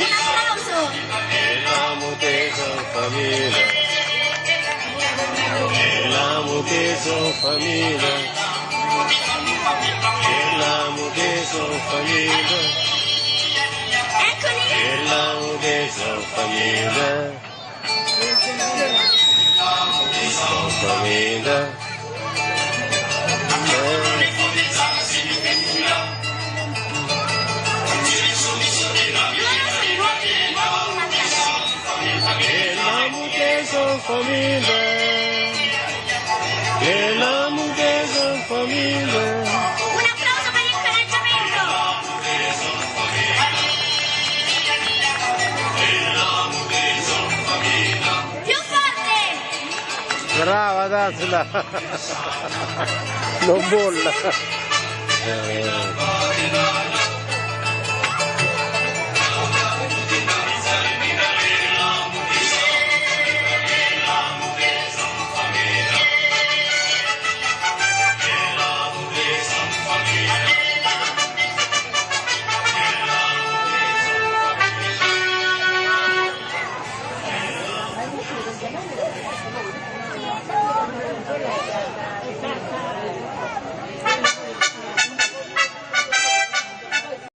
applauso! Famiglia, l'amo che son famiglia, l'amo che son famiglia, Eccoli! l'amo che son famiglia, son famiglia. Famiglia, e l'amo che son famiglia. Un applauso per l'incoraggiamento! Più forte! Brava, dazzela! Non bolla!